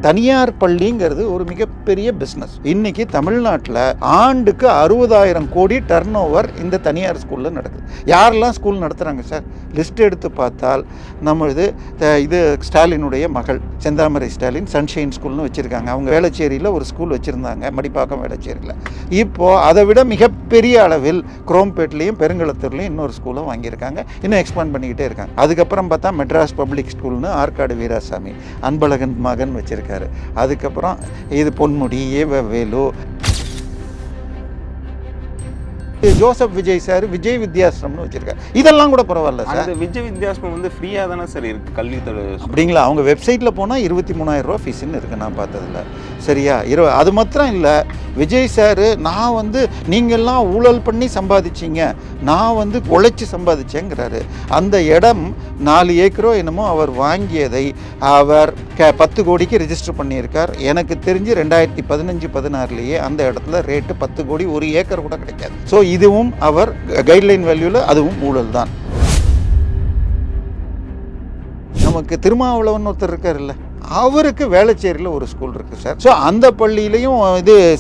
தனியார் பள்ளிங்கிறது ஒரு மிகப்பெரிய பிஸ்னஸ். இன்னைக்கு தமிழ்நாட்டில் ஆண்டுக்கு 60,000 கோடி டர்ன் ஓவர் இந்த தனியார் ஸ்கூலில் நடக்குது. யாரெல்லாம் ஸ்கூல் நடத்துகிறாங்க சார்? லிஸ்ட் எடுத்து பார்த்தால் நம்ம இது ஸ்டாலினுடைய மகள் செந்தாமரை ஸ்டாலின் சன்ஷைன் ஸ்கூல்னு வச்சுருக்காங்க. அவங்க வேளச்சேரியில் ஒரு ஸ்கூல் வச்சுருந்தாங்க, மடிப்பாக்கம் வேளச்சேரியில். இப்போது அதை விட மிகப்பெரிய அளவில் குரோம்பேட்லேயும் பெருங்குளத்தூர்லேயும் இன்னொரு ஸ்கூலை வாங்கியிருக்காங்க. இன்னும் எக்ஸ்பாண்ட் பண்ணிக்கிட்டே இருக்காங்க. அதுக்கப்புறம் பார்த்தா மெட்ராஸ் பப்ளிக் ஸ்கூல்னு ஆற்காடு வீராசாமி அன்பழகன் மகன் வச்சுருக்காரு. அதுக்கப்புறம் இது பொன்முடி, வேலு, ஜோசப் விஜய் சார் விஜய் வித்யாசிரம்னு வச்சிருக்காரு. இதெல்லாம் கூட பரவாயில்ல சார். விஜய் வித்யாசிரம் வந்து ஃப்ரீயா தானே சார் இருக்கு கல்வி அப்படிங்களா? அவங்க வெப்சைட்ல போனால் 23,000 ரூபா ஃபீஸ்ன்னு இருக்கு, நான் பார்த்ததில்ல. சரியா? அது மாத்திரம் இல்லை, விஜய் சார் நான் நீங்கள்லாம் ஊழல் பண்ணி சம்பாதிச்சிங்க, நான் உழைச்சி சம்பாதிச்சேங்கிறாரு. அந்த இடம் 4 ஏக்கரோ என்னமோ அவர் வாங்கியதை அவர் 10 கோடிக்கு ரெஜிஸ்டர் பண்ணியிருக்கார். எனக்கு தெரிஞ்சு 2015-16 அந்த இடத்துல ரேட்டு 10 கோடி, 1 ஏக்கர் கூட கிடைக்காது. ஸோ இதுவும் அவர் கைட்லைன் வேல்யூவில் அதுவும் ஊழல் தான். நமக்கு திருமாவளவன் ஒருத்தர் இருக்கார் இல்லை, அவருக்கு வேளச்சேரியில் ஒரு ஸ்கூல் இருக்குது சார். ஸோ அந்த பள்ளியிலையும்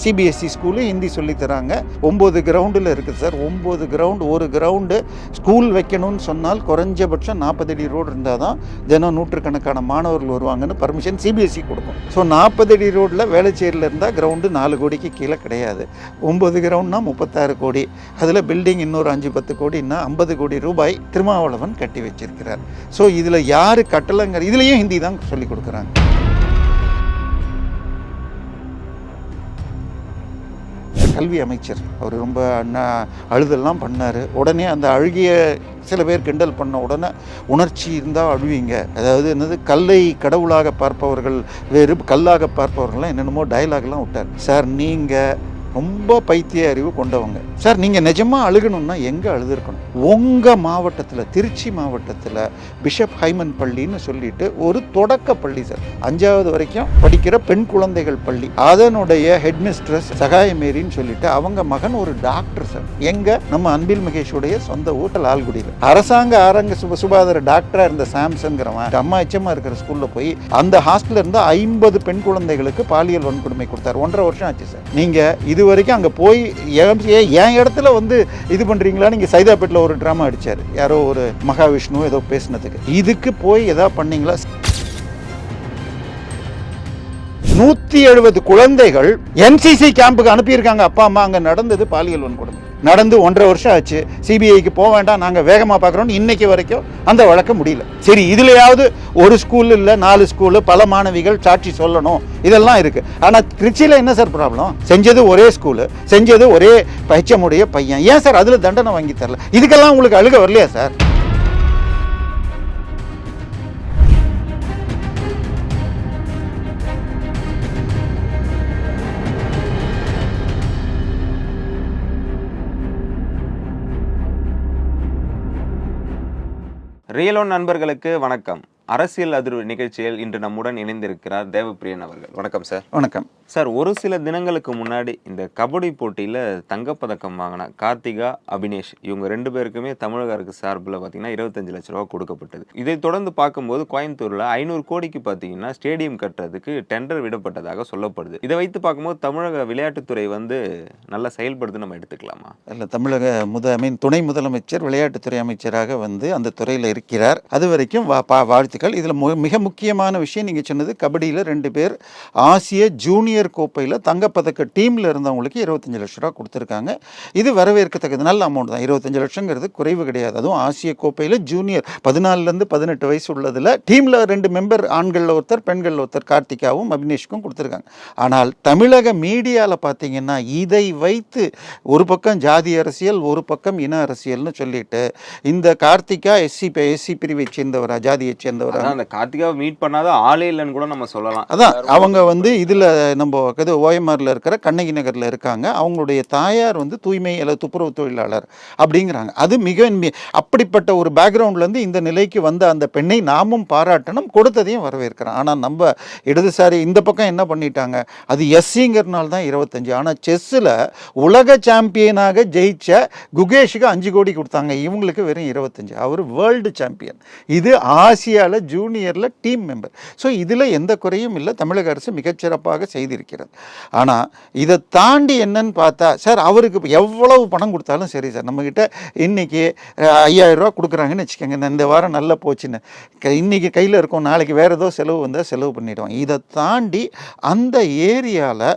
சிபிஎஸ்சி ஸ்கூலு ஹிந்தி சொல்லித்தராங்க. 9 கிரவுண்டில் இருக்குது சார். 9 கிரவுண்டு, ஒரு கிரவுண்டு ஸ்கூல் வைக்கணும்னு சொன்னால் குறைஞ்சபட்சம் 40 அடி ரோடு இருந்தால் தான் தினம் நூற்றுக்கணக்கான மாணவர்கள் வருவாங்கன்னு பர்மிஷன் சிபிஎஸ்சி கொடுக்கும். ஸோ 40 அடி ரோடில் வேளச்சேரியில் இருந்தால் கிரவுண்டு 4 கோடிக்கு கீழே கிடையாது. 9 கிரவுண்ட்னா 36 கோடி. அதில் பில்டிங் இன்னொரு 5-10 கோடின்னா 50 கோடி ரூபாய் திருமாவளவன் கட்டி வச்சிருக்கிறார். ஸோ இதில் யார் கட்டலங்கிற இதுலேயும் ஹிந்தி தான் சொல்லிக் கொடுக்குறாங்க. கல்வி அமைச்சர் அவர் ரொம்ப அழுதெல்லாம் பண்ணார். உடனே அந்த அழுகிய சில பேர் கிண்டல் பண்ண உடனே உணர்ச்சி இருந்தால் அழுவீங்க, அதாவது கல்லை கடவுளாக பார்ப்பவர்கள் வேறு, கல்லாக பார்ப்பவர்கள்லாம் என்னென்னமோ டயலாக்லாம் விட்டார். சார் நீங்கள் ரொம்ப பைத்திய அறிவு கொண்டவங்க சார். நீங்கள் நிஜமாக அழுகணும்னா எங்கே அழுதுருக்கணும்? உங்கள் மாவட்டத்தில், திருச்சி மாவட்டத்தில் பிஷப் ஹைமன் பள்ளின்னு சொல்லிட்டு ஒரு தொடக்க பள்ளி சார், 5வது வரைக்கும் படிக்கிற பெண் குழந்தைகள் பள்ளி. அதனுடைய ஹெட்மிஸ்ட்ரஸ் சகாயமேரின்னு சொல்லிட்டு அவங்க மகன் ஒரு டாக்டர் சார். எங்கே? நம்ம அன்பில் மகேஷுடைய சொந்த ஊட்ட லால்குடியில் அரசாங்க ஆரங்க சுகாதார டாக்டராக இருந்த சாம்சன்கிறவன் அம்மா எச்சமாக இருக்கிற ஸ்கூலில் போய் அந்த ஹாஸ்டலில் இருந்து 50 பெண் குழந்தைகளுக்கு பாலியல் வன்கொடுமை கொடுத்தார். 1.5 வருஷம் ஆச்சு சார். நீங்கள் இது வரைக்கும் அங்கே போய் என் இடத்துல இது பண்ணுறீங்களா? நீங்கள் சைதாப்பேட்டில் ஒரு ட்ராமா அடித்தார், யாரோ ஒரு மகாவிஷ்ணு ஏதோ பேசினதுக்கு. இதுக்கு போய் எதாவது பண்ணீங்களா? 170 குழந்தைகள் என்சிசி கேம்புக்கு அனுப்பியிருக்காங்க அப்பா அம்மா. அங்கே நடந்தது பாலியல் வன்கொடுமை. நடந்து 1.5 வருஷம் ஆச்சு. சிபிஐக்கு போக வேண்டாம், நாங்கள் வேகமாக பார்க்குறோம். இன்னைக்கு வரைக்கும் அந்த வழக்க முடியல. சரி, இதுலையாவது ஒரு ஸ்கூல் இல்லை 4 ஸ்கூலு, பல மாணவிகள் சாட்சி சொல்லணும், இதெல்லாம் இருக்கு. ஆனால் திருச்சியில் என்ன சார் ப்ராப்ளம்? செஞ்சது ஒரே ஸ்கூலு, செஞ்சது ஒரே பைச்சமுடைய பையன். ஏன் சார் அதில் தண்டனை வாங்கி தரல? இதுக்கெல்லாம் உங்களுக்கு அழுக வரலையா சார்? ரியல் ஒன் நண்பர்களுக்கு வணக்கம். அரசியல் அதிர்வு நிகழ்ச்சியில் இன்று நம்முடன் இணைந்திருக்கிறார் தேவப்பிரியன் அவர்கள். வணக்கம் சார். வணக்கம் சார். ஒரு சில தினங்களுக்கு முன்னாடி இந்த கபடி போட்டியில் தங்கப்பதக்கம் வாங்கின கார்த்திகா, அபினேஷ் இவங்க 2 பேருக்குமே தமிழக அரசு சார்பில் பார்த்தீங்கன்னா 25 லட்ச ரூபா கொடுக்கப்பட்டது. இதை தொடர்ந்து பார்க்கும்போது கோயம்புத்தூரில் 500 கோடிக்கு பார்த்தீங்கன்னா ஸ்டேடியம் கட்டுறதுக்கு டெண்டர் விடப்பட்டதாக சொல்லப்படுது. இதை வைத்து பார்க்கும்போது தமிழக விளையாட்டுத்துறை நல்லா செயல்படுது நம்ம எடுத்துக்கலாமா? இல்லை, தமிழக துணை முதலமைச்சர் விளையாட்டுத்துறை அமைச்சராக அந்த துறையில் இருக்கிறார். அது வரைக்கும் வாழ்த்துக்கள். இதில் மிக முக்கியமான விஷயம் நீங்கள் சொன்னது, கபடியில் 2 பேர் ஆசிய ஜூனியர் கோப்பையில் தங்கப்பதக்க டீமில் இருந்தவங்களுக்கு 25 லட்ச ரூபா கொடுத்துருக்காங்க. இது வரவேற்கத்தக்கது, நல்ல அமௌண்ட் தான். 25 லட்சங்கிறது குறைவு கிடையாது. அதுவும் ஆசிய கோப்பையில் ஜூனியர் 14லேருந்து 18 வயசு உள்ளதில் டீமில் 2 மெம்பர், ஆண்களில் ஒருத்தர் பெண்களில் ஒருத்தர், கார்த்திகாவும் அபினேஷ்க்கும் கொடுத்துருக்காங்க. ஆனால் தமிழக மீடியாவில் பார்த்தீங்கன்னா இதை வைத்து ஒரு பக்கம் ஜாதி அரசியல், ஒரு பக்கம் இன அரசியல்னு சொல்லிட்டு இந்த கார்த்திகா எஸ்சி பிரிவை சேர்ந்தவரா, ஜாதியை சேர்ந்தவரா, அந்த கார்த்திகாவை மீட் பண்ணாத ஆளே இல்லைன்னு கூட நம்ம சொல்லலாம். அதான் அவங்க இதில் நம்ம ஓஎம்ஆரில் இருக்கிற கண்ணகி நகரில் இருக்காங்க. அவங்களுடைய தாயார் தூய்மை அல்லது துப்புரவு தொழிலாளர் அப்படிங்கிறாங்க. அது மிக அப்படிப்பட்ட ஒரு பேக்ரவுண்ட்லேருந்து இந்த நிலைக்கு வந்த அந்த பெண்ணை நாமும் பாராட்டணும், கொடுத்ததையும் வரவேற்கிறோம். ஆனால் நம்ம இடதுசாரி இந்த பக்கம் என்ன பண்ணிட்டாங்க, அது எஸ்சிங்கிறனால தான் 25. ஆனால் செஸ்ஸில் உலக சாம்பியனாக ஜெயிச்ச குகேஷுக்கு 5 கோடி கொடுத்தாங்க, இவங்களுக்கு வெறும் 25. அவர் வேர்ல்டு சாம்பியன். இது ஆசியாவில் சீனியரில் ஜூனியரில் டீம் மெம்பர். ஸோ இதில் எந்த குறையும் இல்லை, தமிழக அரசு மிகச்சிறப்பாக செய்திருக்கிறது. ஆனால் இதை தாண்டி என்னன்னு பார்த்தா, சார் அவருக்கு எவ்வளவு பணம் கொடுத்தாலும் சரி சார், நம்மக்கிட்ட இன்றைக்கி 5000 ரூபா கொடுக்குறாங்கன்னு வச்சுக்கோங்க, இந்த வாரம் நல்லா போச்சுன்னு, இன்றைக்கி கையில் இருக்கும், நாளைக்கு வேறு ஏதோ செலவு வந்தால் செலவு பண்ணிவிடுவோம். இதை தாண்டி அந்த ஏரியாவில்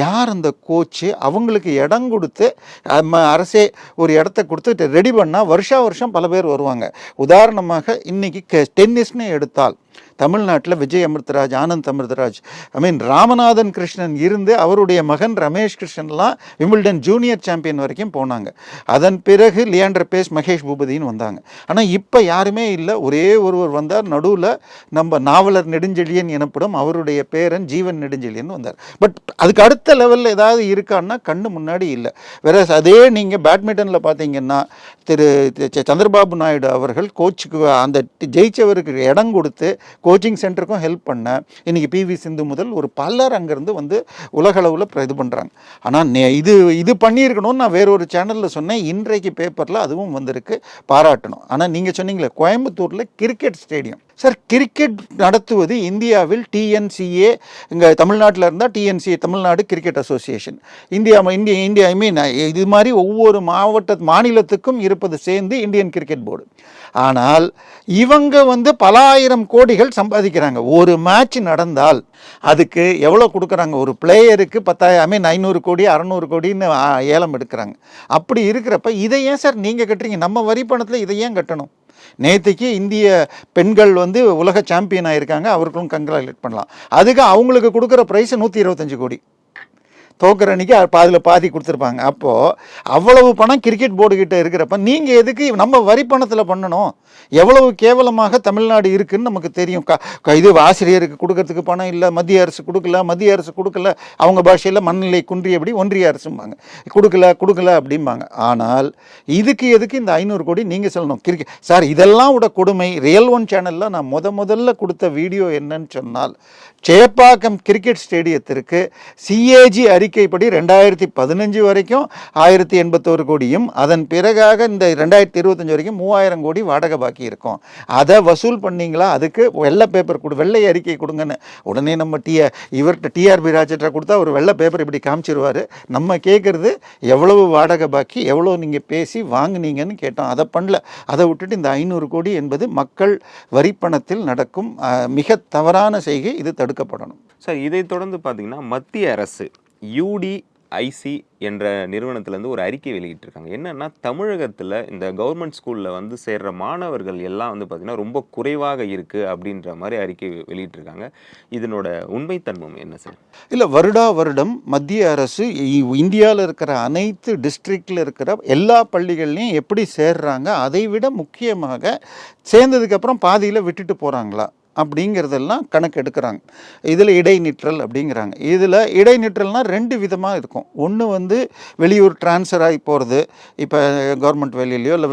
யார் அந்த கோச்சு, அவங்களுக்கு இடம் கொடுத்து அரசே ஒரு இடத்த கொடுத்து ரெடி பண்ணால் வருஷம் பல பேர் வருவாங்க. உதாரணமாக இன்றைக்கி டென்னிஸ்னு எடுத்தால் தமிழ்நாட்டில் விஜய் அமிர்தராஜ், ஆனந்த் அமிர்தராஜ், ராமநாதன் கிருஷ்ணன் இருந்து அவருடைய மகன் ரமேஷ் கிருஷ்ணன்லாம் விம்பிள்டன் ஜூனியர் சாம்பியன் வரைக்கும் போனாங்க. அதன் பிறகு லியாண்டர் பேஸ், மகேஷ் பூபதின்னு வந்தாங்க. ஆனால் இப்போ யாருமே இல்லை, ஒரே ஒருவர் வந்தார், நடுவில் நம்ம நாவலர் நெடுஞ்செழியன் எனப்படும் அவருடைய பேரன் ஜீவன் நெடுஞ்செழியன் வந்தார். பட் அதுக்கு அடுத்த லெவலில் ஏதாவது இருக்கான்னா கண்ணு முன்னாடி இல்லை. வேற அதே நீங்கள் பேட்மிண்டனில் பார்த்தீங்கன்னா திரு சந்திரபாபு நாயுடு அவர்கள் கோச்சுக்கு அந்த ஜெயிச்சவருக்கு இடம் கொடுத்து கோச்சிங் சென்டருக்கும் ஹெல்ப் பண்ண இன்றைக்கி பிவி சிந்து முதல் ஒரு பலர் அங்கேருந்து வந்து உலகளவில் இது பண்ணுறாங்க. ஆனால் இது பண்ணியிருக்கணும்னு நான் வேறொரு சேனலில் சொன்னேன், இன்றைக்கு பேப்பரில் அதுவும் வந்திருக்கு, பாராட்டணும். ஆனால் நீங்கள் சொன்னீங்களே கோயம்புத்தூரில் கிரிக்கெட் ஸ்டேடியம், சார் கிரிக்கெட் நடத்துவது இந்தியாவில் டிஎன்சிஏ, இங்கே தமிழ்நாட்டில் இருந்தால் TNCA Tamil Nadu cricket association, India இது மாதிரி ஒவ்வொரு மாநிலத்துக்கும் இருப்பது சேர்ந்து இந்தியன் கிரிக்கெட் போர்டு. ஆனால் இவங்க வந்து பல ஆயிரம் கோடிகள் சம்பாதிக்கிறாங்க. ஒரு மேட்ச் நடந்தால் அதுக்கு எவ்வளோ கொடுக்குறாங்க, ஒரு பிளேயருக்கு 10,000 500 கோடி 600 கோடின்னு ஏலம் எடுக்கிறாங்க. அப்படி இருக்கிறப்ப இதை ஏன் சார் நீங்கள் கட்டுறீங்க? நம்ம வரி பணத்தில் இதை ஏன் கட்டணும்? நேற்றுக்கு இந்திய பெண்கள் வந்து உலக சாம்பியன் ஆகியிருக்காங்க, அவர்களும் கங்க்ராச்சுலேட் பண்ணலாம். அதுக்கு அவங்களுக்கு கொடுக்குற ப்ரைஸ் 125 கோடி, தோக்கிற அன்றைக்கி அதில் பாதி கொடுத்துருப்பாங்க. அப்போது அவ்வளவு பணம் கிரிக்கெட் போர்டுகிட்ட இருக்கிறப்ப நீங்கள் எதுக்கு நம்ம வரி பணத்தில் பண்ணணும்? எவ்வளவு கேவலமாக தமிழ்நாடு இருக்குதுன்னு நமக்கு தெரியும். இது ஆசிரியருக்கு கொடுக்கறதுக்கு பணம் இல்லை, மத்திய அரசு கொடுக்கல, அவங்க பாஷையில் மண்ணிலை குன்றியபடி ஒன்றிய அரசும்பாங்க, கொடுக்கல அப்படிம்பாங்க. ஆனால் இதுக்கு எதுக்கு இந்த 500 கோடி நீங்கள் சொல்லணும்? கிரிக்கெட் சார், இதெல்லாம் விட கொடுமை. ரியல் ஒன் சேனலில் நான் முதல்ல கொடுத்த வீடியோ என்னன்னு சொன்னால், சேப்பாக்கம் கிரிக்கெட் ஸ்டேடியத்திற்கு சிஏஜி அறிக்கைப்படி 2015 வரைக்கும் 1081 கோடியும், அதன் பிறகாக இந்த 2025 வரைக்கும் 3000 கோடி வாடகை பாக்கி இருக்கும். அதை வசூல் பண்ணிங்களா? அதுக்கு வெள்ளை பேப்பர் வெள்ளை அறிக்கை கொடுங்கன்னு உடனே நம்ம இவர்கிட்ட டிஆர்பி ராஜேட்டரை கொடுத்தா ஒரு வெள்ளை பேப்பர் இப்படி காமிச்சிருவார். நம்ம கேட்குறது எவ்வளவு வாடகை பாக்கி, எவ்வளோ நீங்கள் பேசி வாங்கினீங்கன்னு கேட்டோம். அதை பண்ணல. அதை விட்டுட்டு இந்த 500 கோடி என்பது மக்கள் வரிப்பணத்தில் நடக்கும் மிக தவறான செய்கை. இது தடுக்கப்படணும் சார். இதை தொடர்ந்து பார்த்தீங்கன்னா மத்திய அரசு UDIC என்ற நிறுவனத்திலேருந்து ஒரு அறிக்கை வெளியிட்டிருக்காங்க. என்னென்னா, தமிழகத்தில் இந்த கவர்மெண்ட் ஸ்கூலில் வந்து சேர்கிற மாணவர்கள் எல்லாம் வந்து பார்த்திங்கன்னா ரொம்ப குறைவாக இருக்குது அப்படின்ற மாதிரி அறிக்கை வெளியிட்டிருக்காங்க. இதனோட உண்மைத்தன்மம் என்ன சார்? இல்லை, வருடம் மத்திய அரசு இந்தியாவில் இருக்கிற அனைத்து டிஸ்ட்ரிக்டில் இருக்கிற எல்லா பள்ளிகள்லையும் எப்படி சேர்றாங்க, அதை விட முக்கியமாக சேர்ந்ததுக்கப்புறம் பாதியில் விட்டுட்டு போகிறாங்களா அப்படிங்கிறதெல்லாம் கணக்கு எடுக்கிறாங்க. இதில் இடைநிற்றல் அப்படிங்கிறாங்க. இதில் இடைநிற்றல்னால் 2 விதமாக இருக்கும். ஒன்று வந்து வெளியூர் டிரான்ஸ்ஃபர் ஆகி போகிறது, இப்போ கவர்மெண்ட் வேலையிலையோ இல்லை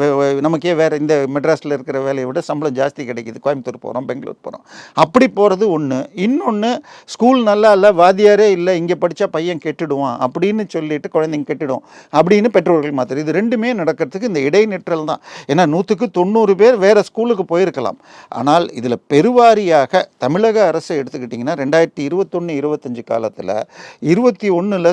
நமக்கே வேறு இந்த மெட்ராஸில் இருக்கிற வேலையை விட சம்பளம் ஜாஸ்தி கிடைக்கிது, கோயம்புத்தூர் போகிறோம், பெங்களூர் போகிறோம், அப்படி போகிறது ஒன்று. இன்னொன்று, ஸ்கூல் நல்லா இல்லை, வாத்தியாரே இல்லை, இங்கே படித்தா பையன் கெட்டுடுவான் அப்படின்னு சொல்லிட்டு குழந்தைங்க கெட்டுடும் அப்படின்னு பெற்றோர்கள் மாத்திரம். இது 2மே நடக்கிறதுக்கு இந்த இடைநிற்றல் தான். ஏன்னா 100க்கு 90 பேர் வேறு ஸ்கூலுக்கு போயிருக்கலாம். ஆனால் இதில் பெருவாரியாக தமிழக அரசை எடுத்துக்கிட்டிங்கன்னா 2021-25 காலத்தில் 21ல்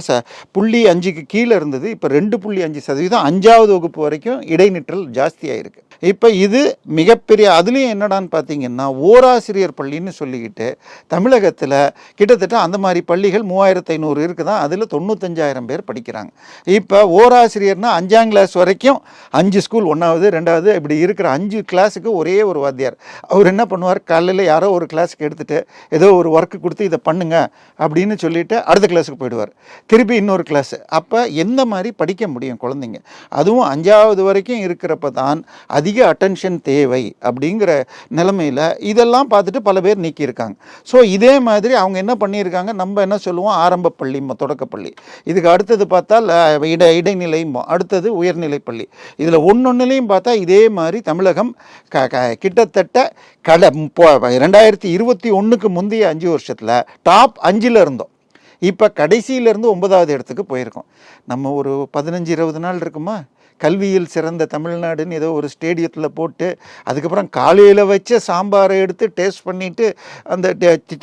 0.5க்கு கீழே இருந்தது. இப்போ 2.5% 5ஆவது வகுப்பு வரைக்கும் இடைநிற்றல் ஜாஸ்தியாகிருக்கு. இப்போ இது மிகப்பெரிய, அதுலேயும் என்னடான்னு பார்த்தீங்கன்னா ஓராசிரியர் பள்ளின்னு சொல்லிக்கிட்டு தமிழகத்தில் கிட்டத்தட்ட அந்த மாதிரி பள்ளிகள் 3500 இருக்குதான். அதில் 95,000 பேர் படிக்கிறாங்க. இப்போ ஓராசிரியர்னா 5ஆம் கிளாஸ் வரைக்கும் 5 ஸ்கூல், 1வது 2வது இப்படி இருக்கிற 5 கிளாஸுக்கு ஒரே ஒரு வாத்தியார். அவர் என்ன பண்ணுவார், காலையில் யாரோ ஒரு கிளாஸுக்கு எடுத்துகிட்டு ஏதோ ஒரு ஒர்க்கு கொடுத்து இதை பண்ணுங்க அப்படின்னு சொல்லிட்டு அடுத்த கிளாஸுக்கு போயிடுவார், திருப்பி இன்னொரு கிளாஸு. அப்போ எந்த மாதிரி படிக்க முடியும் குழந்தைங்க? அதுவும் 5ஆவது வரைக்கும் இருக்கிறப்ப தான் அதிக அட்டென்ஷன் தேவை அப்படிங்கிற நிலைமையில் இதெல்லாம் பார்த்துட்டு பல பேர் நீக்கியிருக்காங்க. ஸோ இதே மாதிரி அவங்க என்ன பண்ணியிருக்காங்க, நம்ம என்ன சொல்லுவோம், ஆரம்ப பள்ளி, தொடக்கப்பள்ளி, இதுக்கு அடுத்தது பார்த்தால் இடைநிலையும், அடுத்தது உயர்நிலை பள்ளி. இதில் ஒன்னொன்னுலையும் பார்த்தா இதே மாதிரி தமிழகம் கிட்டத்தட்ட 2021க்கு முந்தைய 5 வருஷத்தில் டாப் 5ல் இருந்தோம். இப்போ கடைசியிலேருந்து 9வது இடத்துக்கு போயிருக்கோம். நம்ம ஒரு 15-20 நாள் இருக்குமா, கல்வியில் சிறந்த தமிழ்நாடுன்னு ஏதோ ஒரு ஸ்டேடியத்தில் போட்டு அதுக்கப்புறம் காலையில் வச்ச சாம்பாரை எடுத்து டேஸ்ட் பண்ணிவிட்டு அந்த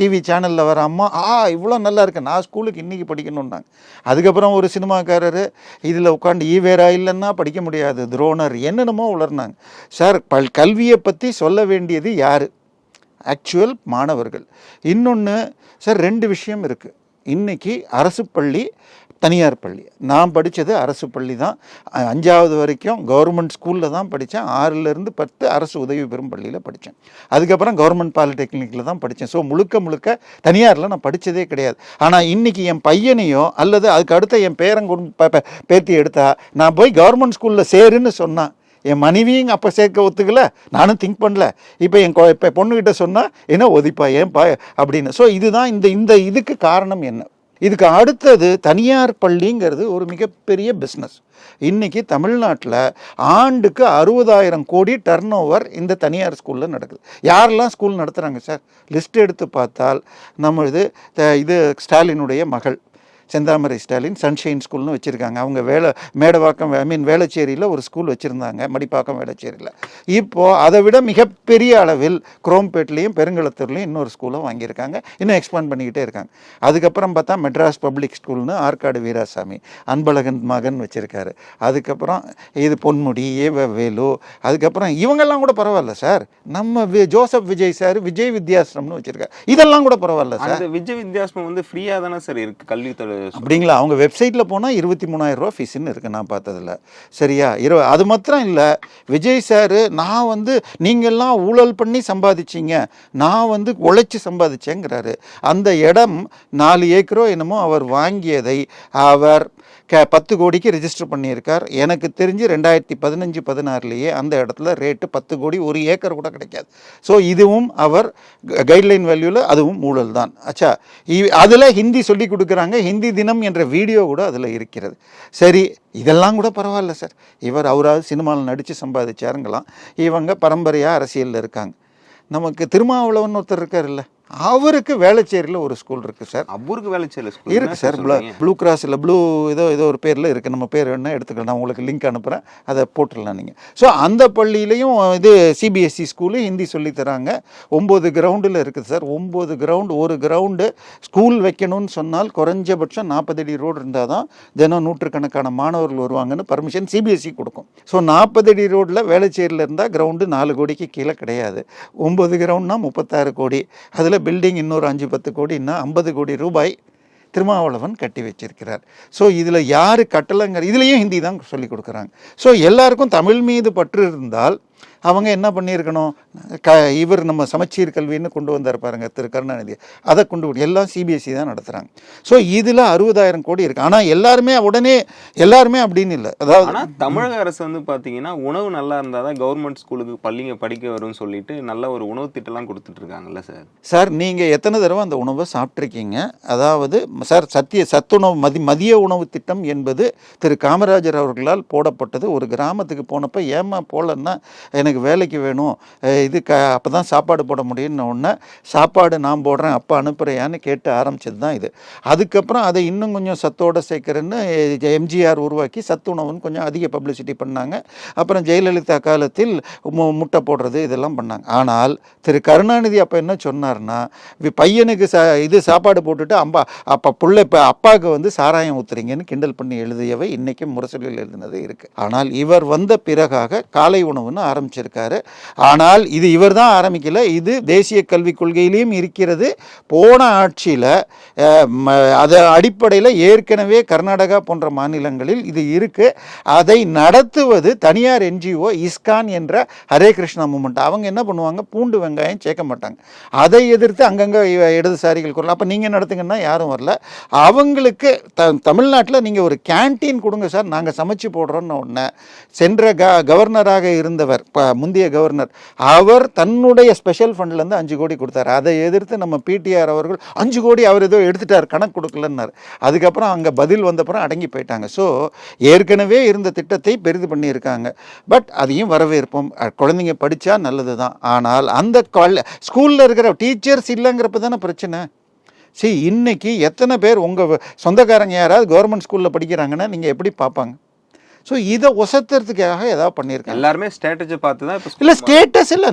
டிவி சேனலில் வர அம்மா இவ்வளோ நல்லா இருக்கு, நான் ஸ்கூலுக்கு இன்றைக்கி படிக்கணுன்னாங்க. அதுக்கப்புறம் ஒரு சினிமாக்காரர் இதில் உட்காந்து ஈவேரா இல்லைன்னா படிக்க முடியாது, துரோணர் என்னென்னமோ உளர்னாங்க. சார் கல்வியை பற்றி சொல்ல வேண்டியது யார்? ஆக்சுவல் மாணவர்கள். இன்னொன்று சார், 2 விஷயம் இருக்குது. இன்றைக்கி அரசு பள்ளி, தனியார் பள்ளி. நான் படித்தது அரசு பள்ளி தான். 5வது வரைக்கும் கவர்மெண்ட் ஸ்கூலில் தான் படித்தேன். 6லேருந்து 10 அரசு உதவி பெறும் பள்ளியில் படித்தேன். அதுக்கப்புறம் கவர்மெண்ட் பாலிடெக்னிக்கில் தான் படித்தேன். ஸோ முழுக்க தனியாரில் நான் படித்ததே கிடையாது. ஆனால் இன்றைக்கி என் பையனையோ அல்லது அதுக்கு அடுத்த என் பேத்தி எடுத்தா நான் போய் கவர்மெண்ட் ஸ்கூலில் சேருன்னு சொன்னான். என் மனைவியும் அப்போ சேர்க்க ஒத்துக்கல, நானும் திங்க் பண்ணல. இப்போ இப்போ பொண்ணுக்கிட்ட சொன்னால் என்ன ஒதிப்பா ஏன்பா அப்படின்னு. ஸோ இதுதான் இந்த இதுக்கு காரணம் என்ன? இதுக்கு அடுத்தது தனியார் பள்ளிங்கிறது ஒரு மிகப்பெரிய பிஸ்னஸ். இன்றைக்கி தமிழ்நாட்டில் ஆண்டுக்கு 60,000 கோடி டர்ன் ஓவர் இந்த தனியார் ஸ்கூலில் நடக்குது. யாரெல்லாம் ஸ்கூல் நடத்துகிறாங்க சார்? லிஸ்ட் எடுத்து பார்த்தால் நம்ம இது ஸ்டாலினுடைய மகள் செந்தாமரை ஸ்டாலின் சன்ஷைன் ஸ்கூல்னு வச்சுருக்காங்க. அவங்க மேடவாக்கம் வேளச்சேரியில் ஒரு ஸ்கூல் வச்சுருந்தாங்க, மடிப்பாக்கம் வேளச்சேரியில். இப்போது அதை விட மிகப்பெரிய அளவில் குரோம்பேட்லேயும் பெருங்குளத்தூர்லேயும் இன்னொரு ஸ்கூலை வாங்கியிருக்காங்க. இன்னும் எக்ஸ்பாண்ட் பண்ணிக்கிட்டே இருக்காங்க. அதுக்கப்புறம் பார்த்தா மெட்ராஸ் பப்ளிக் ஸ்கூல்னு ஆற்காடு வீராசாமி அன்பழகன் மகன் வச்சுருக்காரு. அதுக்கப்புறம் இது பொன்முடி, வேலு, அதுக்கப்புறம் இவங்கெல்லாம் கூட பரவாயில்ல சார். நம்ம ஜோசப் விஜய் சார் விஜய் வித்யாசிரம்னு வச்சுருக்காரு. இதெல்லாம் கூட பரவாயில்ல சார். விஜய் வித்யாசிரமம் வந்து ஃப்ரீயாக தானே சார் இருக்குது கல்வித்துறை அப்படிங்களா? அவங்க வெப்சைட்டில் போனால் 23,000 ரூபா ஃபீஸுன்னு இருக்குது நான் பார்த்ததில்ல. சரியா? அது மாத்திரம் இல்லை, விஜய் சார் நான் நீங்கள்லாம் ஊழல் பண்ணி சம்பாதிச்சிங்க, நான் உழைச்சி சம்பாதிச்சேங்கிறாரு. அந்த இடம் 4 ஏக்கரோ என்னமோ அவர் வாங்கியதை அவர் 10 கோடிக்கு ரெஜிஸ்டர் பண்ணியிருக்கார். எனக்கு தெரிஞ்சு 2015-16 அந்த இடத்துல ரேட்டு 10 கோடி, 1 ஏக்கர் கூட கிடைக்காது. ஸோ இதுவும் அவர் கைட்லைன் வேல்யூவில் அதுவும் ஊழல் தான். ஆச்சா, அதில் ஹிந்தி சொல்லி கொடுக்குறாங்க. ஹிந்தி தினம் என்ற வீடியோ கூட அதில் இருக்கிறது. சரி, இதெல்லாம் கூட பரவாயில்ல சார். அவராவது சினிமாவில் நடித்து சம்பாதிச்சாருங்களாம். இவங்க பரம்பரையாக அரசியலில் இருக்காங்க. நமக்கு திருமாவளவன் ஒருத்தர் இருக்கார் இல்லை, அவருக்கு வேளச்சேரியில் ஒரு ஸ்கூல் இருக்குது சார். அவருக்கு வேளச்சேரியில் ஸ்கூல் இருக்குது சார். ப்ளூ கிராஸ் இல்லை ப்ளூ ஏதோ ஒரு பேரில் இருக்குது. நம்ம பேர் என்ன எடுத்துக்கலாம், நான் உங்களுக்கு லிங்க் அனுப்புகிறேன், அதை போட்டுடலாம் நீங்கள். ஸோ அந்த பள்ளியிலையும் சிபிஎஸ்சி ஸ்கூலு ஹிந்தி சொல்லித்தராங்க. 9 கிரவுண்டில் இருக்குது சார். 9 கிரவுண்டு. ஒரு கிரவுண்டு ஸ்கூல் வைக்கணும்னு சொன்னால் குறைஞ்சபட்சம் 40 அடி ரோடு இருந்தால் தான் தினம் நூற்றுக்கணக்கான மாணவர்கள் வருவாங்கன்னு பர்மிஷன் சிபிஎஸ்சி கொடுக்கும். ஸோ 40 அடி ரோடில் வேளச்சேரியில் இருந்தால் கிரவுண்டு 4 கோடிக்கு கீழே கிடையாது. 9 கிரவுண்ட்னா 36 கோடி. அதில் பில்டிங் இன்னொரு 5-10 கோடின்னா 50 கோடி ரூபாய் திருமாவளவன் கட்டி வச்சிருக்கிறார். ஸோ இதில் யார் கட்டளைங்கிற இதுலேயும் ஹிந்தி தான் சொல்லிக் கொடுக்குறாங்க. ஸோ எல்லாருக்கும் தமிழ் மீது பற்று இருந்தால் அவங்க என்ன பண்ணியிருக்கணும், இவர் நம்ம சமச்சீர் கல்வின்னு கொண்டு வந்தார் பாருங்க திரு கருணாநிதி, அதை கொண்டு எல்லாம் சிபிஎஸ்சி தான் நடத்துகிறாங்க. ஸோ இதில் 60,000 கோடி இருக்குது. ஆனால் எல்லாருமே அப்படின்னு இல்லை. அதாவது ஆனால் தமிழக அரசு பார்த்தீங்கன்னா உணவு நல்லா இருந்தால் தான் கவர்மெண்ட் ஸ்கூலுக்கு பள்ளிங்க படிக்க வரும்னு சொல்லிட்டு நல்ல ஒரு உணவு திட்டம்லாம் கொடுத்துட்டு இருக்காங்கல்ல சார். சார் நீங்கள் எத்தனை தடவை அந்த உணவை சாப்பிட்ருக்கீங்க? அதாவது சார் சத்துணவு மதிய உணவு திட்டம் என்பது திரு காமராஜர் அவர்களால் போடப்பட்டது. ஒரு கிராமத்துக்கு போனப்போ ஏமா போகலன்னா எனக்கு வேலைக்கு வேணும், அப்போ தான் சாப்பாடு போட முடியும்னு ஒன்று, சாப்பாடு நான் போடுறேன் அப்போ அனுப்புகிறையான்னு கேட்டு ஆரம்பிச்சது தான் இது. அதுக்கப்புறம் அதை இன்னும் கொஞ்சம் சத்தோடு சேர்க்குறேன்னு எம்ஜிஆர் உருவாக்கி சத்துணவுன்னு கொஞ்சம் அதிக பப்ளிசிட்டி பண்ணாங்க. அப்புறம் ஜெயலலிதா காலத்தில் முட்டை போடுறது இதெல்லாம் பண்ணாங்க. ஆனால் திரு கருணாநிதி அப்போ என்ன சொன்னார்னா, பையனுக்கு சாப்பாடு போட்டுட்டு அப்பாவுக்கு சாராயம் ஊத்துறீங்கன்னு கிண்டல் பண்ணி எழுதியவை இன்றைக்கும் முரசொலியில் எழுதினது இருக்குது. ஆனால் இவர் வந்த பிறகாக காலை உணவுன்னு ஆரம்பிச்சிருக்காரு. ஆனால் இது இவர் தான் ஆரம்பிக்கல, இது தேசிய கல்விக் கொள்கையிலையும் இருக்கிறது. போன ஆட்சியில் அது அடிப்படையில் ஏற்கனவே கர்நாடகா போன்ற மாநிலங்களில் இது இருக்கு. அதை நடத்துவது தனியார் என்ஜிஓ இஸ்கான் என்ற ஹரே கிருஷ்ணா மூமெண்ட். அவங்க என்ன பண்ணுவாங்க, பூண்டு வெங்காயம் சேர்க்க மாட்டாங்க. அதை எதிர்த்து அங்கங்கே இடதுசாரிகள் குரல். அப்போ நீங்கள் நடத்துங்கன்னா யாரும் வரல. அவங்களுக்கு தமிழ்நாட்டில் நீங்கள் ஒரு கேன்டீன் கொடுங்க சார், நாங்கள் சமைச்சு போடுறோன்னு ஒன்று. சென்ற கவர்னராக இருந்தவர், முந்தைய கவர்னர், அவர் தன்னுடைய ஸ்பெஷல் ஃபண்ட்லேருந்து 5 கோடி கொடுத்தார். அதை எதிர்த்து நம்ம பிடிஆர் அவர்கள் 5 கோடி அவர் ஏதோ எடுத்துட்டார், கணக்கு கொடுக்கலன்னார். அதுக்கப்புறம் அங்கே பதில் வந்தப்புறம் அடங்கி போயிட்டாங்க. ஸோ ஏற்கனவே இருந்த திட்டத்தை பெரிது பண்ணியிருக்காங்க. பட் அதையும் வரவேற்போம். குழந்தைங்க படித்தா நல்லது தான். ஆனால் அந்த ஸ்கூலில் இருக்கிற டீச்சர்ஸ் இல்லைங்கிறப்ப தானே பிரச்சனை. இன்னைக்கு எத்தனை பேர் உங்கள் சொந்தக்காரங்க யாராவது கவர்மெண்ட் ஸ்கூலில் படிக்கிறாங்கன்னா நீங்கள் எப்படி பார்ப்பாங்க? ஸோ இதை ஒசத்துறதுக்காக ஏதாவது பண்ணியிருக்காங்க. எல்லாருமே ஸ்ட்ராட்டஜி பார்த்து தான் இப்போ இல்லை ஸ்டேட்டஸ் இல்லை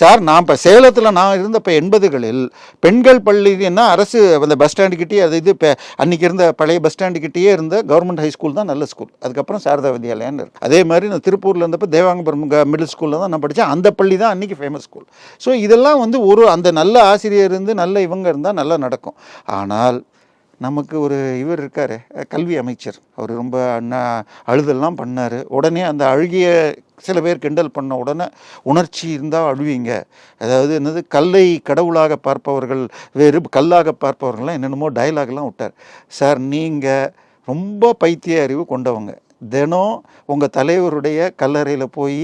சார். நான் இப்போ சேலத்தில் நான் இருந்தப்போ 80களில் பெண்கள் பள்ளின்னா அரசு அந்த பஸ் ஸ்டாண்டுக்கிட்டே அது இது இப்போ அன்றைக்கி இருந்த பழைய பஸ் ஸ்டாண்டுக்கிட்டே இருந்த கவர்மெண்ட் ஹை ஸ்கூல் தான் நல்ல ஸ்கூல். அதுக்கப்புறம் சாரதா வித்யாலயான்னு இருக்குது. அதே மாதிரி நான் திருப்பூரில் இருந்தப்போ தேவாங்கபுரம் மிடில் ஸ்கூலில் தான் நான் படித்தேன். அந்த பள்ளி தான் அன்றைக்கி ஃபேமஸ் ஸ்கூல். ஸோ இதெல்லாம் வந்து அந்த நல்ல ஆசிரியர் இருந்து நல்ல இவங்க இருந்தால் நல்லா நடக்கும். ஆனால் நமக்கு ஒரு இவர் இருக்கார், கல்வி அமைச்சர். அவர் ரொம்ப அழுதெல்லாம் பண்ணார். உடனே அந்த அழுகிய சில பேர் கிண்டல் பண்ண உடனே உணர்ச்சி இருந்தால் அழுவீங்க, அதாவது என்னது கல்லை கடவுளாக பார்ப்பவர்கள் வேறு கல்லாக பார்ப்பவர்கள்லாம் என்னென்னமோ டயலாக்லாம் விட்டார். சார் நீங்கள் ரொம்ப பைத்திய அறிவு கொண்டவங்க. தினம் உங்கள் தலைவருடைய கல்லறையில் போய்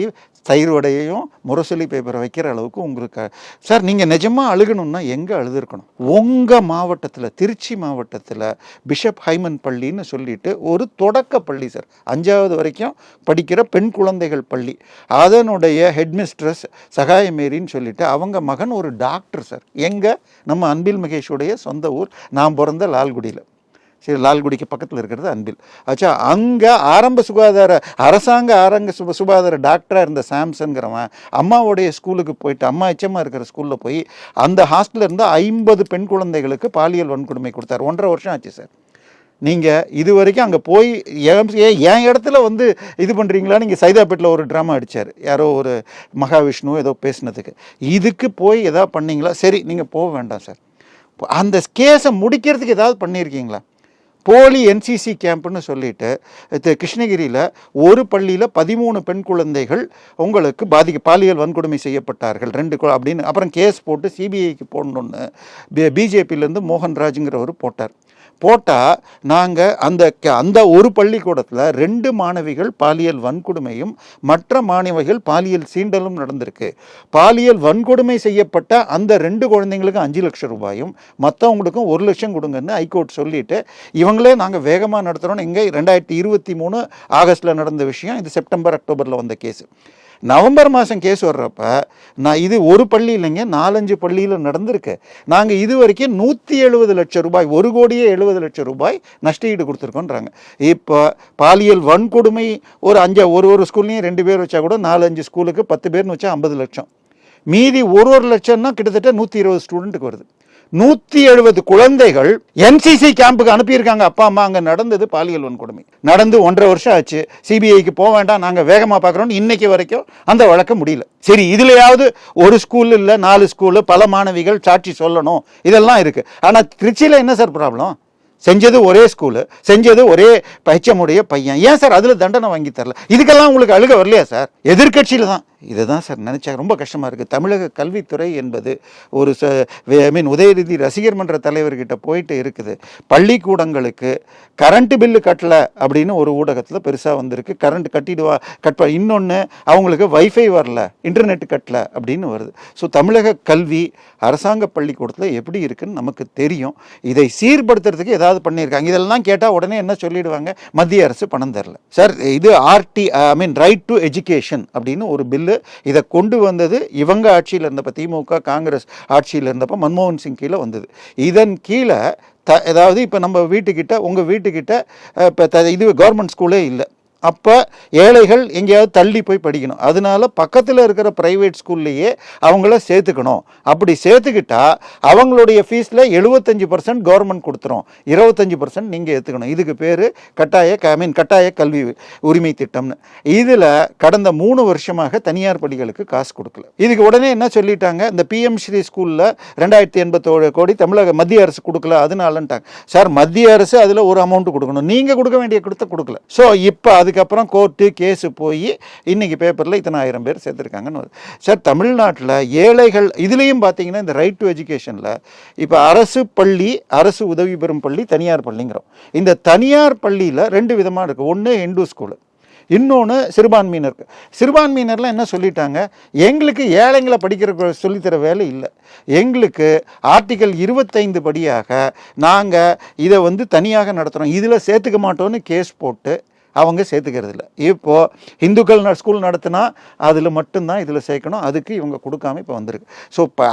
தயிர் வடையையும் முரசொலி பேப்பரை வைக்கிற அளவுக்கு உங்களுக்கு சார் நீங்கள் நிஜமாக அழுகணும்னா எங்கே அழுதுருக்கணும்? உங்கள் மாவட்டத்தில், திருச்சி மாவட்டத்தில் பிஷப் ஹைமன் பள்ளின்னு சொல்லிட்டு ஒரு தொடக்க பள்ளி சார், 5வது வரைக்கும் படிக்கிற பெண் குழந்தைகள் பள்ளி. அதனுடைய ஹெட்மிஸ்ட்ரஸ் சகாயமேரின்னு சொல்லிட்டு அவங்க மகன் ஒரு டாக்டர் சார். எங்கே? நம்ம அன்பில் மகேஷுடைய சொந்த ஊர். நான் பிறந்த லால்குடியில். சரி, லால்குடிக்கு பக்கத்தில் இருக்கிறது அன்பில். ஆச்சா, அங்கே ஆரம்ப சுகாதார அரசாங்க சுகாதார டாக்டராக இருந்த சாம்சன்கிறவன் அம்மாவுடைய ஸ்கூலுக்கு போயிட்டு, அம்மா எச்சமாக இருக்கிற ஸ்கூலில் போய் அந்த ஹாஸ்டலில் இருந்து 50 பெண் குழந்தைகளுக்கு பாலியல் வன்கொடுமை கொடுத்தார். 1.5 வருஷம் ஆச்சு சார். நீங்கள் இது வரைக்கும் அங்கே போய் என் இடத்துல வந்து இது பண்ணுறீங்களா? நீங்கள் சைதாப்பேட்டில் ஒரு ட்ராமா அடித்தார், யாரோ ஒரு மகாவிஷ்ணு ஏதோ பேசினதுக்கு. இதுக்கு போய் எதாவது பண்ணீங்களா? சரி, நீங்கள் போக வேண்டாம் சார். அந்த கேஸை முடிக்கிறதுக்கு ஏதாவது பண்ணியிருக்கீங்களா? போலி என்சிசி கேம்ப்னு சொல்லிட்டு கிருஷ்ணகிரியில் ஒரு பள்ளியில் 13 பெண் குழந்தைகள் உங்களுக்கு பாலியல் வன்கொடுமை செய்யப்பட்டார்கள் 2 அப்படின்னு அப்புறம் கேஸ் போட்டு சிபிஐக்கு போடணுன்னு பிஜேபியிலேருந்து மோகன்ராஜுங்கிறவர் போட்டால் நாங்கள் அந்த ஒரு பள்ளிக்கூடத்தில் 2 மாணவிகள் பாலியல் வன்கொடுமையும் மற்ற மாணவிகள் பாலியல் சீண்டலும் நடந்திருக்கு. பாலியல் வன்கொடுமை செய்யப்பட்ட அந்த 2 குழந்தைங்களுக்கும் 5 லட்சம் ரூபாயும் மற்றவங்களுக்கும் 1 லட்சம் கொடுங்கன்னு ஹைகோர்ட் சொல்லிட்டு இவங்களே நாங்கள் வேகமாக நடத்துகிறோன்னு. இங்கே 2023 ஆகஸ்ட்டில் நடந்த விஷயம். இது செப்டம்பர் அக்டோபரில் வந்த கேஸு. நவம்பர் மாதம் கேஸ் வர்றப்ப நான் இது ஒரு பள்ளி இல்லைங்க, 4-5 பள்ளியில் நடந்திருக்கு. நாங்கள் இது வரைக்கும் 170 லட்சம் ரூபாய், 1,70 லட்சம் ரூபாய் நஷ்டஈடு கொடுத்துருக்கோன்றாங்க. இப்போ பாலியல் வன்கொடுமை ஒரு ஸ்கூல்லையும் 2 பேர் வச்சா கூட 4-5 ஸ்கூலுக்கு 10 பேர்னு வச்சா 50 லட்சம். மீதி ஒரு லட்சம்னா கிட்டத்தட்ட 120 ஸ்டூடெண்ட்டுக்கு வருது. 170 குழந்தைகள் என்சிசி கேம்புக்கு அனுப்பியிருக்காங்க. அப்பா அம்மா அங்கே நடந்தது பாலியல் வன்கொடுமை நடந்து 1.5 வருஷம் ஆச்சு. சிபிஐக்கு போக வேண்டாம், நாங்கள் வேகமாக பார்க்குறோம். இன்னைக்கு வரைக்கும் அந்த வழக்கு முடியல. சரி, இதுலையாவது ஒரு ஸ்கூல் இல்லை 4 ஸ்கூலு, பல மாணவிகள் சாட்சி சொல்லணும், இதெல்லாம் இருக்கு. ஆனால் திருச்சியில் என்ன சார் ப்ராப்ளம்? செஞ்சது ஒரே ஸ்கூலு, செஞ்சது ஒரே பைச்சமுடைய பையன். ஏன் சார் அதில் தண்டனை வாங்கி தரல? இதுக்கெல்லாம் உங்களுக்கு அழுக வரலையா சார்? எதிர்கட்சியில் தான். இதை தான் சார் நினச்சா ரொம்ப கஷ்டமாக இருக்குது. தமிழக கல்வித்துறை என்பது ஒரு உதயநிதி ரசிகர் மன்ற தலைவர்கிட்ட போயிட்டு இருக்குது. பள்ளிக்கூடங்களுக்கு கரண்ட் பில்லு கட்டலை அப்படின்னு ஒரு ஊடகத்தில் பெருசாக வந்திருக்கு. கரண்ட் இன்னொன்று அவங்களுக்கு வைஃபை வரல, இன்டர்நெட் கட்டலை அப்படின்னு வருது. ஸோ தமிழக கல்வி அரசாங்க பள்ளிக்கூடத்தில் எப்படி இருக்குன்னு நமக்கு தெரியும். இதை சீர்படுத்துறதுக்கு ஏதாவது பண்ணியிருக்காங்க. இதெல்லாம் கேட்டால் உடனே என்ன சொல்லிடுவாங்க? மத்திய அரசு பணம் தரல. சார், இது ரைட் டு எஜுகேஷன் அப்படின்னு ஒரு பில்லு. இதை கொண்டு வந்தது இவங்க ஆட்சியில் இருந்தப்ப, திமுக காங்கிரஸ் ஆட்சியில் இருந்தப்ப மன்மோகன் சிங் கீழே வந்தது. இதன் கீழே அதாவது இப்போ நம்ம வீட்டுக்கிட்ட, உங்கள் வீட்டுக்கிட்ட இப்போ இது கவர்மெண்ட் ஸ்கூலே இல்லை. அப்போ ஏழைகள் எங்கேயாவது தள்ளி போய் படிக்கணும். அதனால பக்கத்தில் இருக்கிற ப்ரைவேட் ஸ்கூல்லையே அவங்கள சேர்த்துக்கணும். அப்படி சேர்த்துக்கிட்டா அவங்களுடைய ஃபீஸில் 75% கவர்மெண்ட் கொடுத்துரும், 25% நீங்கள் ஏற்றுக்கணும். இதுக்கு பேர் கட்டாய கல்வி உரிமை திட்டம்னு. இதில் கடந்த 3 வருஷமாக தனியார் பள்ளிகளுக்கு காசு கொடுக்கல. இதுக்கு உடனே என்ன சொல்லிட்டாங்க? இந்த பிஎம் ஸ்ரீ ஸ்கூலில் 2087 கோடி தமிழக மத்திய அரசு கொடுக்கல, அதனாலன்ட்டாங்க. சார், மத்திய அரசு அதில் ஒரு அமௌண்ட் கொடுக்கணும், நீங்கள் கொடுக்க வேண்டிய கொடுக்கல. ஸோ இப்போ அதுக்கப்புறம் கோர்ட்டு கேஸு போய் இன்னைக்கு பேப்பரில் இத்தனை 1000 பேர் சேர்த்துருக்காங்கன்னு வருது. சார், தமிழ்நாட்டில் ஏழைகள் இதுலேயும் பார்த்தீங்கன்னா இந்த ரைட் டு எஜுகேஷனில் இப்போ அரசு பள்ளி, அரசு உதவி பெறும் பள்ளி, தனியார் பள்ளிங்கிறோம். இந்த தனியார் பள்ளியில் 2 விதமாக இருக்குது. ஒன்று இந்து ஸ்கூலு, இன்னொன்று சிறுபான்மையினருக்கு. சிறுபான்மையினர்லாம் என்ன சொல்லிட்டாங்க? எங்களுக்கு ஏழைங்களை படிக்கிற சொல்லித்தர வேலை இல்லை, எங்களுக்கு ஆர்டிகல் 25 படியாக நாங்கள் இதை தனியாக நடத்துகிறோம், இதில் சேர்த்துக்க மாட்டோன்னு கேஸ் போட்டு அவங்க சேர்த்துக்கிறது இல்லை. இப்போது இந்துக்கள் ஸ்கூல் நடத்தினா அதில் மட்டும்தான் இதில் சேர்க்கணும், அதுக்கு இவங்க கொடுக்காம இப்போ வந்திருக்கு. ஸோ இப்போ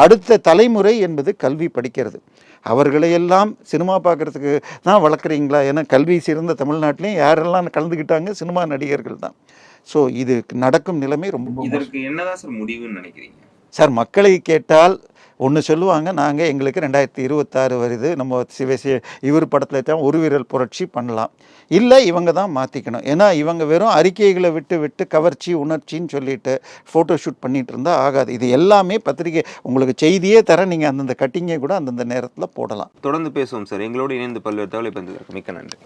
அடுத்த தலைமுறை என்பது கல்வி படிக்கிறது. அவர்களையெல்லாம் சினிமா பார்க்குறதுக்கு தான் வளர்க்குறீங்களா? ஏன்னா கல்வி சிறந்த தமிழ்நாட்டிலையும் யாரெல்லாம் கலந்துக்கிட்டாங்க? சினிமா நடிகர்கள் தான். ஸோ இது நடக்கும் நிலைமை ரொம்ப இதற்கு என்னதான் சார் முடிவுன்னு நினைக்கிறீங்க? சார், மக்களை கேட்டால் ஒன்று சொல்லுவாங்க, நாங்கள் எங்களுக்கு 2026 வருது, நம்ம இவர் படத்தில் தான் ஒரு விரல் புரட்சி பண்ணலாம். இல்லை, இவங்க தான் மாற்றிக்கணும். ஏன்னா இவங்க வெறும் அறிக்கைகளை விட்டு கவர்ச்சி உணர்ச்சின்னு சொல்லிட்டு ஃபோட்டோ ஷூட் பண்ணிகிட்டு இருந்தால் ஆகாது. இது எல்லாமே பத்திரிகை உங்களுக்கு செய்தியே தர, நீங்கள் அந்தந்த கட்டிங்கை கூட அந்தந்த நேரத்தில் போடலாம். தொடர்ந்து பேசுவோம் சார். எங்களோடு இணைந்து பல்வேறு தகவலை பகிர்ந்ததற்கு மிக்க நன்றி.